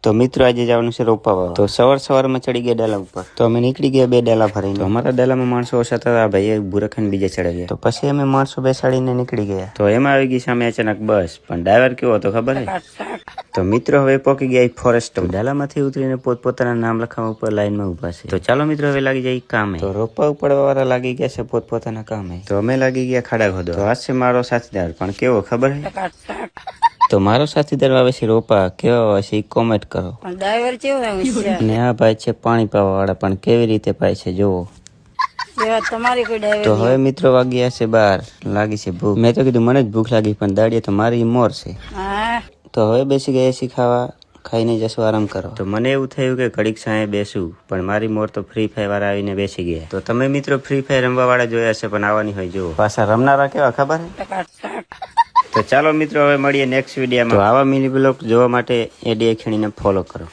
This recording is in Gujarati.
તો મિત્રો આજે જવાનું છે રોપા વાળવા. તો સવારમાં ચડી ગયા ડાલા ઉપર. તો અમે નીકળી ગયા 2 ડાલા ભરીને. અમારા ડાલામાં માણસો ઓછા હતા, ભાઈ બુરખાને બીજે ચડાવ્યા. તો પછી અમે માણસો બેસાડીને નીકળી ગયા. તો એમાં આવી ગઈ સામે અચાનક બસ, પણ ડ્રાઈવર કેવો હતો ખબર હે? તો મિત્રો હવે પહોંચી ગયા ફોરેસ્ટ. ડાલામાંથી ઉતરીને પોતપોતાના નામ લખવા ઉપર લાઈનમાં ઉભા છે. તો ચાલો મિત્રો હવે લાગી જાય કામે. તો રોપા ઉપાડવા વાળા લાગી ગયા છે પોતપોતાના કામે. તો અમે લાગી ગયા ખાડા ખોદો. તો આ છે મારો સાથીદાર, પણ કેવો ખબર હે? તો મારો સાથીદાર આવે છે રોપા, કેવા આવે છે કોમેન્ટ કરો. ડ્રાઈવર કેવો ને આ ભાઈ છે પાણી પાવા વાળા, પણ કેવી રીતે પાય છે જોવો. તમારી કોઈ ડ્રાઈવર તો હવે મિત્રો વાગ્યા છે 12, લાગી છે ભૂખ. મેં તો કીધું મને જ ભૂખ લાગી, પણ દાડીએ તો મારી મોર છે. તો હવે બેસી ગયા છે ખાવા, ખાઈને જશું આરામ કરો. તો મને એવું થયું કે ઘડીક સાંજે બેસું, પણ મારી મોર તો ફ્રી ફાયર વાળા આવીને બેસી ગયા. તો તમે મિત્રો ફ્રી ફાયર રમવા વાળા જોયા છે, પણ આવવાની હોય જો પાછા રમનારા કેવા ખબર હે? તો ચાલો મિત્રો હવે મળીએ નેક્સ્ટ વિડીયોમાં. તો આવા મિની બ્લોગ જોવા માટે એડીએ ખેણીને ફોલો કરો.